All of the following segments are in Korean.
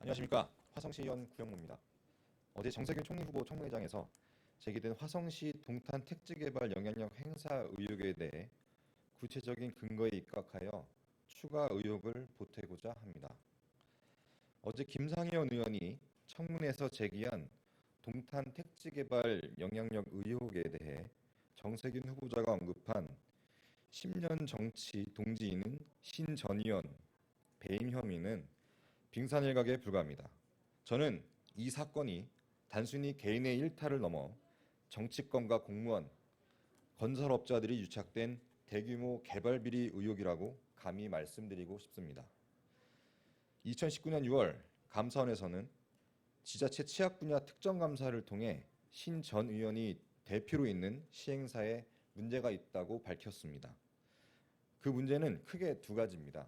안녕하십니까. 화성시의원 구영모입니다. 어제 정세균 총리 후보 청문회장에서 제기된 화성시 동탄 택지개발 영향력 행사 의혹에 대해 구체적인 근거에 입각하여 추가 의혹을 보태고자 합니다. 어제 김상현 의원이 청문회에서 제기한 동탄 택지개발 영향력 의혹에 대해 정세균 후보자가 언급한 10년 정치 동지인은 신 전 의원 배임 혐의는 빙산일각에 불과합니다. 저는 이 사건이 단순히 개인의 일탈을 넘어 정치권과 공무원, 건설업자들이 유착된 대규모 개발 비리 의혹이라고 감히 말씀드리고 싶습니다. 2019년 6월 감사원에서는 지자체 취약 분야 특정 감사를 통해 신 전 의원이 대표로 있는 시행사에 문제가 있다고 밝혔습니다. 그 문제는 크게 두 가지입니다.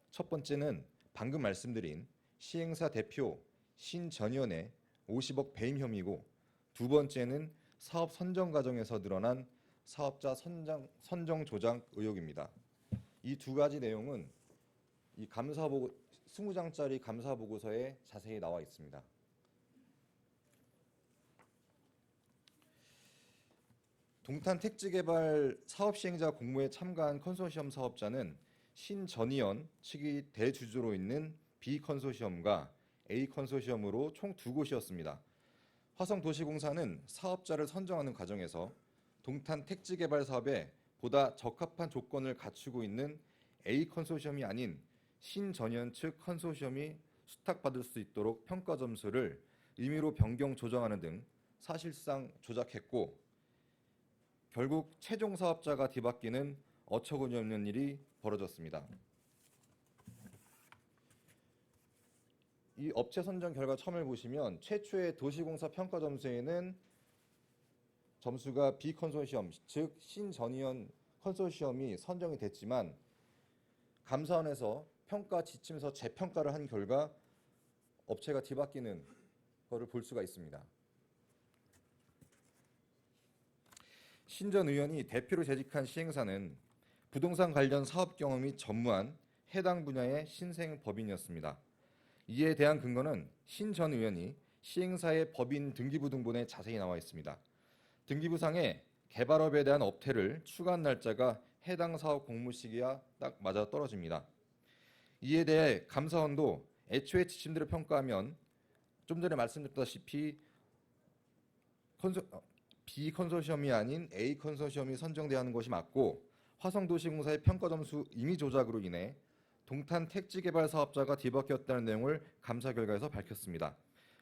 첫 번째는 방금 말씀드린 시행사 대표 신 전 의원의 50억 배임 혐의고, 두 번째는 사업 선정 과정에서 드러난 사업자 선정 조작 의혹입니다. 이 두 가지 내용은 이 20장짜리 감사 보고서에 자세히 나와 있습니다. 동탄 택지개발 사업 시행자 공모에 참가한 컨소시엄 사업자는 신 전 의원 측이 대주주로 있는 B 컨소시엄과 A 컨소시엄으로 총 두 곳이었습니다. 화성도시공사는 사업자를 선정하는 과정에서 동탄 택지개발 사업에 보다 적합한 조건을 갖추고 있는 A 컨소시엄이 아닌 신 전 의원 측 컨소시엄이 수탁받을 수 있도록 평가 점수를 임의로 변경 조정하는 등 사실상 조작했고, 결국 최종 사업자가 뒤바뀌는 어처구니 없는 일이 벌어졌습니다. 이 업체 선정 결과 첨을 보시면 최초의 도시공사 평가 점수에는 점수가 B 컨소시엄, 즉 신 전 의원 컨소시엄이 선정이 됐지만 감사원에서 평가 지침서 재평가를 한 결과 업체가 뒤바뀌는 것을 볼 수가 있습니다. 신 전 의원이 대표로 재직한 시행사는 부동산 관련 사업 경험이 전무한 해당 분야의 신생 법인이었습니다. 이에 대한 근거는 신 전 의원이 시행사의 법인 등기부 등본에 자세히 나와 있습니다. 등기부상에 개발업에 대한 업태를 추가한 날짜가 해당 사업 공모 시기와 딱 맞아 떨어집니다. 이에 대해 감사원도 애초에 지침대로 평가하면 좀 전에 말씀드렸다시피 B 컨소시엄이 아닌 A 컨소시엄이 선정돼야 하는 것이 맞고, 화성도시공사의 평가 점수 임의 조작으로 인해 동탄 택지개발 사업자가 뒤바뀌었다는 내용을 감사 결과에서 밝혔습니다.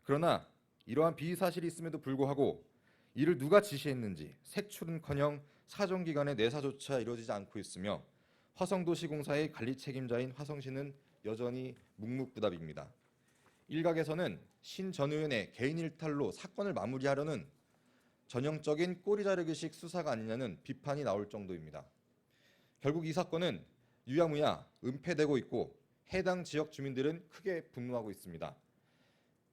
그러나 이러한 비사실이 있음에도 불구하고 이를 누가 지시했는지 색출은커녕 사정기관의 내사조차 이루어지지 않고 있으며 화성도시공사의 관리 책임자인 화성시는 여전히 묵묵부답입니다. 일각에서는 신 전 의원의 개인 일탈로 사건을 마무리하려는 전형적인 꼬리 자르기식 수사가 아니냐는 비판이 나올 정도입니다. 결국 이 사건은 유야무야 은폐되고 있고 해당 지역 주민들은 크게 분노하고 있습니다.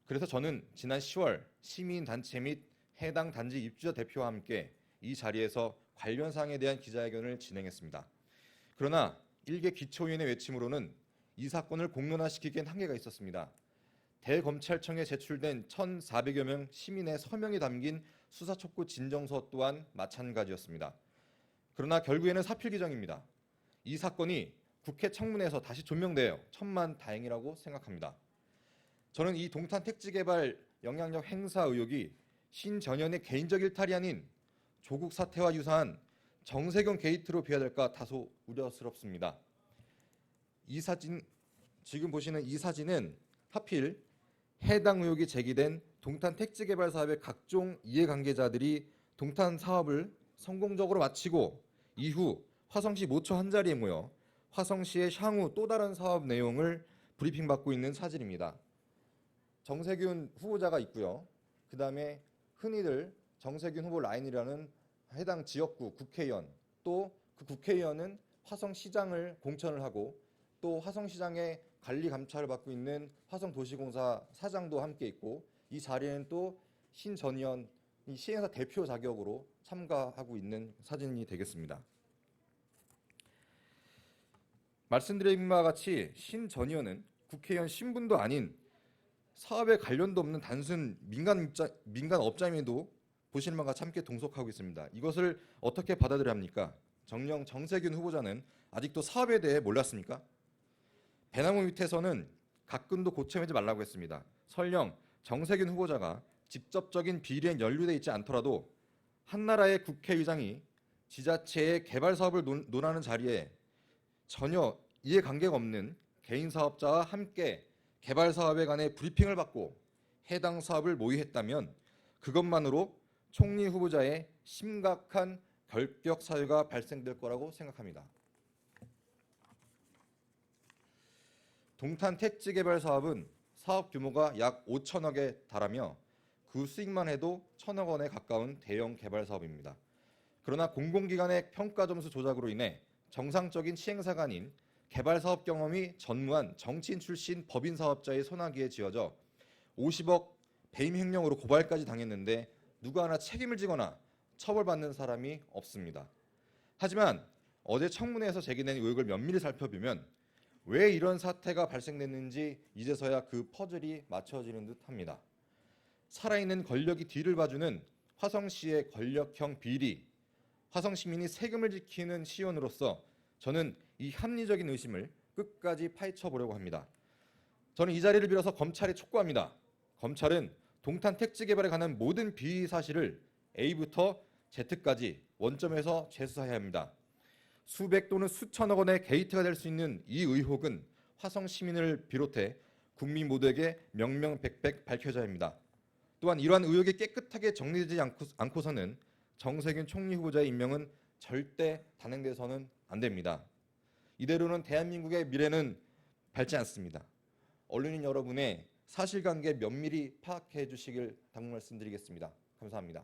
그래서 저는 지난 10월 시민단체 및 해당 단지 입주자 대표와 함께 이 자리에서 관련 사항에 대한 기자회견을 진행했습니다. 그러나 일개 기초위원회 외침으로는 이 사건을 공론화시키기엔 한계가 있었습니다. 대검찰청에 제출된 1,400여 명 시민의 서명이 담긴 수사촉구 진정서 또한 마찬가지였습니다. 그러나 결국에는 사필 규정입니다. 이 사건이 국회 청문회에서 다시 조명되어 천만다행이라고 생각합니다. 저는 이 동탄 택지개발 영향력 행사 의혹이 신 전 의원의 개인적 일탈이 아닌 조국 사태와 유사한 정세균 게이트로 비화될까 다소 우려스럽습니다. 이 사진, 지금 보시는 이 사진은 하필 해당 의혹이 제기된 동탄 택지개발 사업의 각종 이해관계자들이 동탄 사업을 성공적으로 마치고 이후 화성시 모처 한자리에 모여 화성시의 향후 또 다른 사업 내용을 브리핑받고 있는 사진입니다. 정세균 후보자가 있고요. 그 다음에 흔히들 정세균 후보 라인이라는 해당 지역구 국회의원, 또 그 국회의원은 화성시장을 공천을 하고 또 화성시장의 관리 감찰을 받고 있는 화성도시공사 사장도 함께 있고, 이 자리에는 또 신 전 의원이 시행사 대표 자격으로 참가하고 있는 사진이 되겠습니다. 말씀드린 바와 같이 신 전 의원은 국회의원 신분도 아닌 사업에 관련도 없는 단순 민간 업자임에도 보시는 바와 같이 함께 동석하고 있습니다. 이것을 어떻게 받아들여야 합니까? 정녕 정세균 후보자는 아직도 사업에 대해 몰랐습니까? 배나무 밑에서는 가끔도 고쳐내지 말라고 했습니다. 설령 정세균 후보자가 직접적인 비리에 연루돼 있지 않더라도 한 나라의 국회의장이 지자체의 개발 사업을 논하는 자리에 전혀 이해관계가 없는 개인 사업자와 함께 개발 사업에 관해 브리핑을 받고 해당 사업을 모의했다면 그것만으로 총리 후보자의 심각한 결격 사유가 발생될 거라고 생각합니다. 동탄 택지 개발 사업은 사업 규모가 약 5천억에 달하며 그 수익만 해도 1천억 원에 가까운 대형 개발 사업입니다. 그러나 공공기관의 평가 점수 조작으로 인해 정상적인 시행사가 아닌 개발 사업 경험이 전무한 정치인 출신 법인 사업자의 손아귀에 쥐어져 50억 배임 횡령으로 고발까지 당했는데 누가 하나 책임을 지거나 처벌받는 사람이 없습니다. 하지만 어제 청문회에서 제기된 의혹을 면밀히 살펴보면 왜 이런 사태가 발생됐는지 이제서야 그 퍼즐이 맞춰지는 듯합니다. 살아있는 권력이 뒤를 봐주는 화성시의 권력형 비리, 화성 시민이 세금을 지키는 시의원으로서 저는 이 합리적인 의심을 끝까지 파헤쳐 보려고 합니다. 저는 이 자리를 빌어서 검찰에 촉구합니다. 검찰은 동탄 택지 개발에 관한 모든 비리 사실을 A부터 Z까지 원점에서 재수사해야 합니다. 수백 또는 수천억 원의 게이트가 될 수 있는 이 의혹은 화성 시민을 비롯해 국민 모두에게 명명백백 밝혀져야 합니다. 또한 이러한 의혹이 깨끗하게 정리되지 않고서는 정세균 총리 후보자의 임명은 절대 단행돼서는 안 됩니다. 이대로는 대한민국의 미래는 밝지 않습니다. 언론인 여러분의 사실관계 면밀히 파악해 주시길 당부 말씀드리겠습니다. 감사합니다.